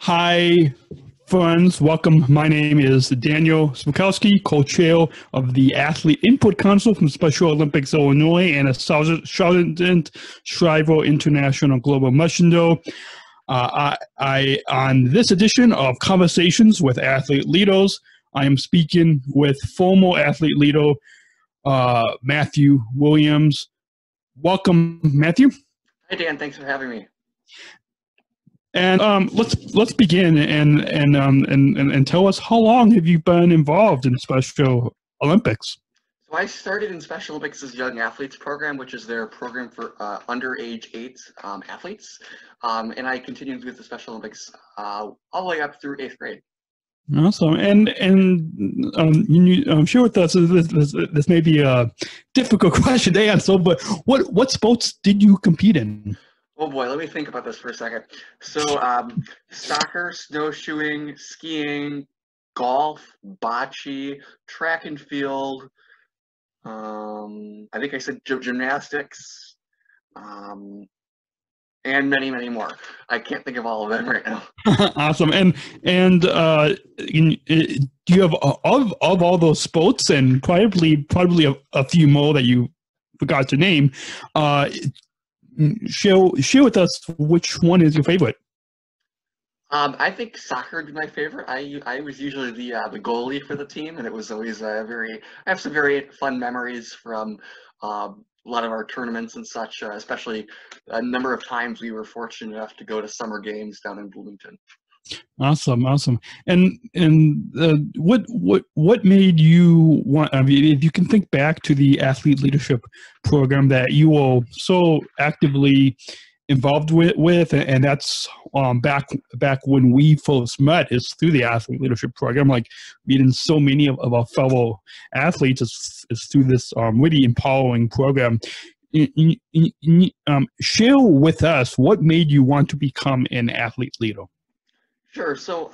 Hi, friends. Welcome. My name is Daniel Smikowski, co-chair of the Athlete Input Council from Special Olympics Illinois and a Sergeant Shriver International Global Messenger. On this edition of Conversations with Athlete Leaders, I am speaking with former athlete leader Matthew Williams. Welcome, Matthew. Hi, Dan. Thanks for having me. And let's begin and tell us, how long have you been involved in Special Olympics? So I started in Special Olympics' Young Athletes program, which is their program for underage 8 athletes, and I continued with the Special Olympics all the way up through 8th grade. Awesome. And share with us, this may be a difficult question to answer, but what sports did you compete in? Oh boy, let me think about this for a second. So soccer, snowshoeing, skiing, golf, bocce, track and field, I think I said gymnastics, and many, many more. I can't think of all of them right now. Awesome. And do you have of all those sports, and probably a few more that you forgot to name, share with us which one is your favorite? I think soccer would be my favorite. I was usually the goalie for the team, and it was always I have some very fun memories from a lot of our tournaments and such, especially a number of times we were fortunate enough to go to summer games down in Bloomington. Awesome. And what made you want? I mean, if you can think back to the athlete leadership program that you were so actively involved with, and that's back when we first met, is through the athlete leadership program. Like meeting so many of our fellow athletes is through this really empowering program. Share with us what made you want to become an athlete leader. Sure. So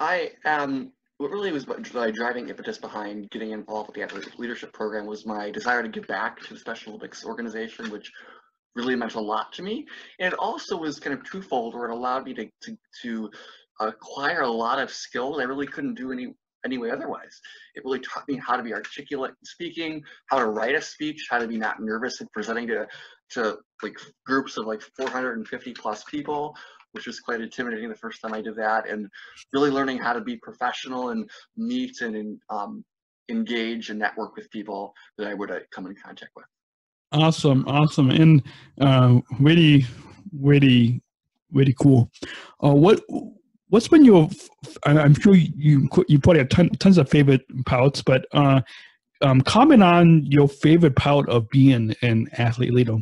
what really was my driving impetus behind getting involved with the Athlete Leadership Program was my desire to give back to the Special Olympics organization, which really meant a lot to me. And it also was kind of twofold, where it allowed me to acquire a lot of skills I really couldn't do any way otherwise. It really taught me how to be articulate in speaking, how to write a speech, how to be not nervous in presenting to like groups of like 450 plus people, which was quite intimidating the first time I did that, and really learning how to be professional and meet and engage and network with people that I would come in contact with. Awesome. And really cool. What's been your? I'm sure you probably have tons of favorite parts, but comment on your favorite part of being an athlete leader.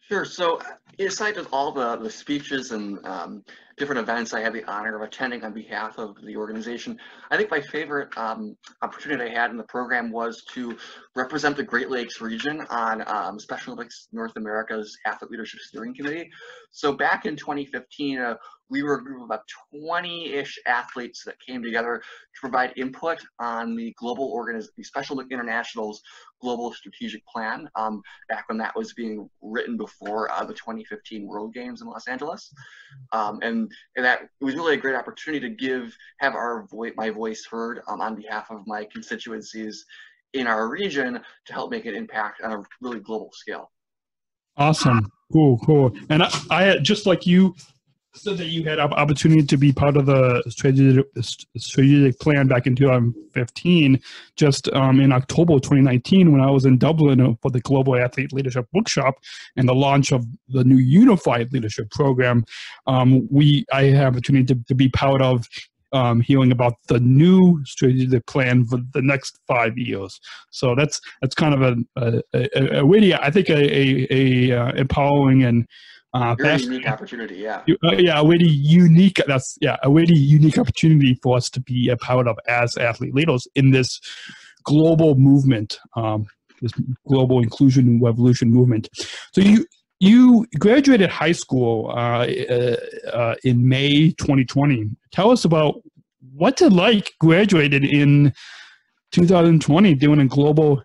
Sure. So aside from all the speeches and different events I had the honor of attending on behalf of the organization, I think my favorite opportunity I had in the program was to represent the Great Lakes region on Special Olympics North America's Athlete Leadership Steering Committee. So back in 2015, we were a group of about 20-ish athletes that came together to provide input on the Special Olympics International's Global Strategic Plan, back when that was being written before the 2015 World Games in Los Angeles. And that it was really a great opportunity to have my voice heard on behalf of my constituencies in our region to help make an impact on a really global scale. Awesome. Cool. And I just like you said that you had opportunity to be part of the strategic plan back in 2015, just in October 2019, when I was in Dublin for the Global Athlete Leadership Workshop and the launch of the new Unified Leadership Program. I have opportunity to be part of hearing about the new strategic plan for the next 5 years. So that's kind of a really, I think, a empowering and very unique opportunity, yeah. A really unique. A really unique opportunity for us to be a part of as athlete leaders in this global movement, this global inclusion and revolution movement. So you graduated high school in May 2020. Tell us about what's it like graduated in 2020 during a global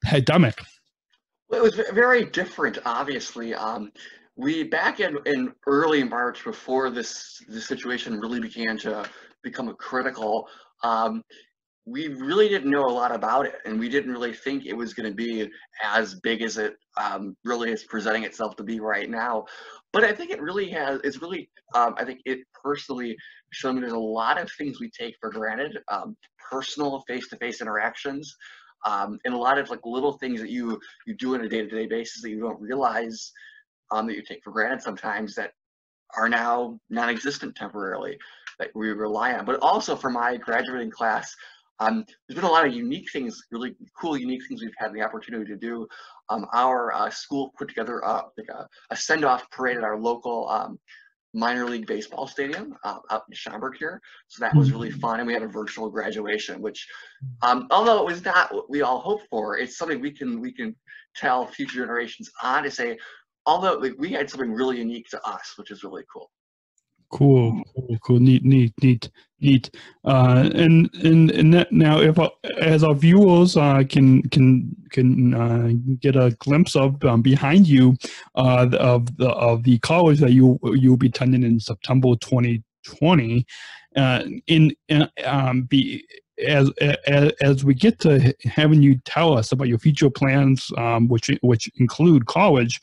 pandemic. Well, it was very different, obviously. we back in early March, before this situation really began to become critical, we really didn't know a lot about it, and we didn't really think it was going to be as big as it really is presenting itself to be right now. But I think it really has. It's really. I think it personally showed me there's a lot of things we take for granted, personal face-to-face interactions, and a lot of like little things that you do on a day-to-day basis that you don't realize, that you take for granted sometimes, that are now non-existent temporarily, that we rely on. But also for my graduating class, there's been a lot of unique things, really cool, unique things we've had the opportunity to do. Our school put together like a send-off parade at our local minor league baseball stadium out in Schaumburg here. So that was really fun, and we had a virtual graduation, which, although it was not what we all hoped for, it's something we can tell future generations on to say, although like, we had something really unique to us, which is really cool. Cool, neat. And that now, if as our viewers can get a glimpse of behind you, of the college that you'll be attending in September 2020, as we get to having you tell us about your future plans, which include college,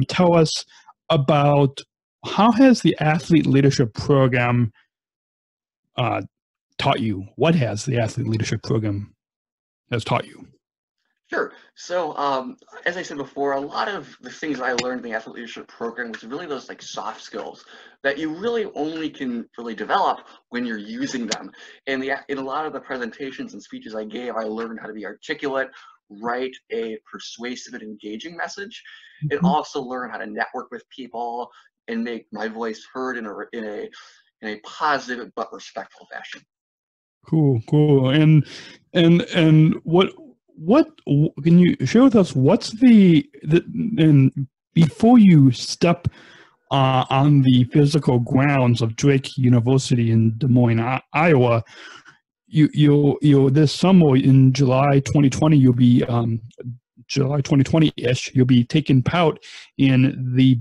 tell us about how has the athlete leadership program taught you? What has the athlete leadership program has taught you? Sure. So, as I said before, a lot of the things I learned in the athlete leadership program was really those like soft skills that you really only can really develop when you're using them. And in a lot of the presentations and speeches I gave, I learned how to be articulate, write a persuasive and engaging message, and also learn how to network with people and make my voice heard in a positive but respectful fashion. Cool. And what can you share with us? What's and before you step on the physical grounds of Drake University in Des Moines, Iowa, you this summer in July 2020, you'll be July 2020-ish, you'll be taking part in the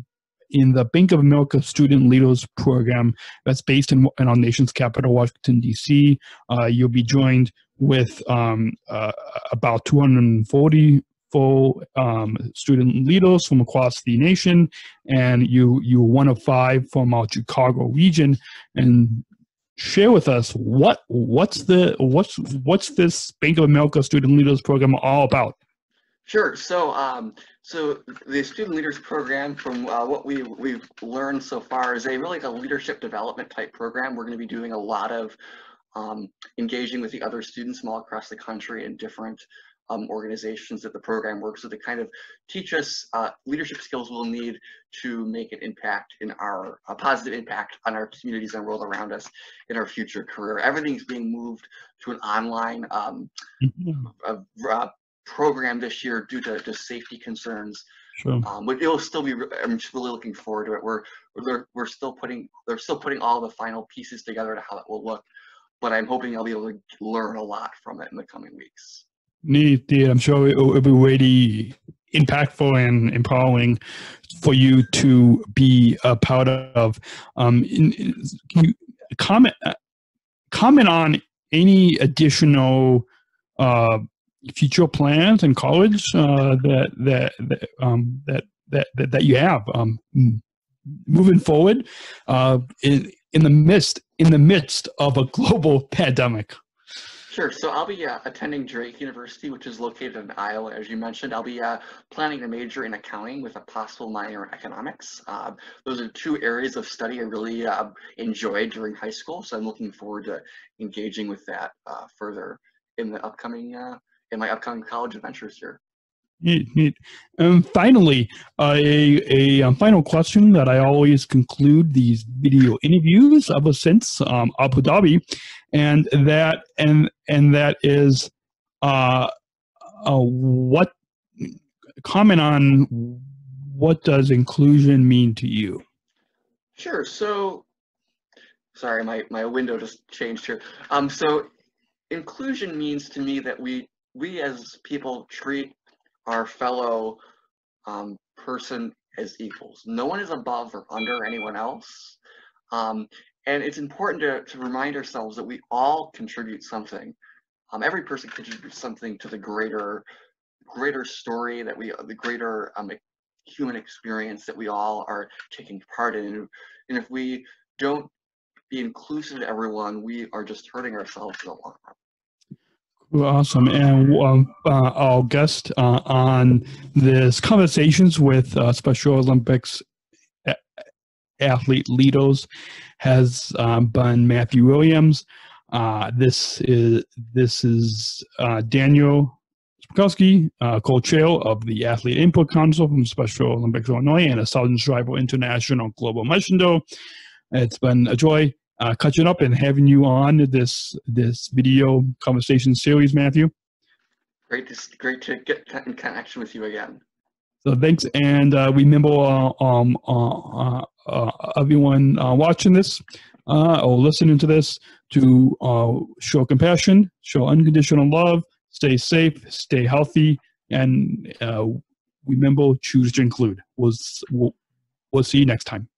Bank of America Student Leaders Program that's based in our nation's capital, Washington, D.C. You'll be joined with about 240 student leaders from across the nation, and you're one of 5 from our Chicago region. And share with us what's this Bank of America Student Leaders Program all about? Sure. So, so the Student Leaders Program, from what we've learned so far, is really a leadership development type program. We're going to be doing a lot of engaging with the other students from all across the country in different organizations that the program works with, to kind of teach us leadership skills we'll need to make an impact in a positive impact on our communities and world around us in our future career. Everything's being moved to an online program this year due to safety concerns. Sure. But it'll still be. I'm just really looking forward to it. They're still putting all the final pieces together to how it will look. But I'm hoping I'll be able to learn a lot from it in the coming weeks. Neat. I'm sure it'll be really impactful and empowering for you to be a part of. Can you comment on any additional future plans in college that you have moving forward in the midst of a global pandemic? Sure. So I'll be attending Drake University, which is located in Iowa, as you mentioned. I'll be planning to major in accounting with a possible minor in economics. Those are 2 areas of study I really enjoyed during high school, so I'm looking forward to engaging with that further in the upcoming in my upcoming college adventures here. Neat. Finally, a final question that I always conclude these video interviews ever since Abu Dhabi, and that is, what comment on what does inclusion mean to you? Sure. So, sorry, my window just changed here. So inclusion means to me that we as people treat our fellow person as equals. No one is above or under anyone else. And it's important to remind ourselves that we all contribute something. Every person contributes something to the greater story that the greater human experience that we all are taking part in. And if we don't be inclusive to everyone, we are just hurting ourselves in the long run. Awesome. And our guest on this Conversations with Special Olympics athlete leaders has been Matthew Williams. This is Daniel Spakowski, co-chair of the Athlete Input Council from Special Olympics Illinois and a Southern Striver International Global Messenger. It's been a joy catching up and having you on this video conversation series, Matthew. Great to get in connection with you again. So thanks, and remember everyone watching this or listening to this to show compassion, show unconditional love, stay safe, stay healthy, and remember, choose to include. We'll see you next time.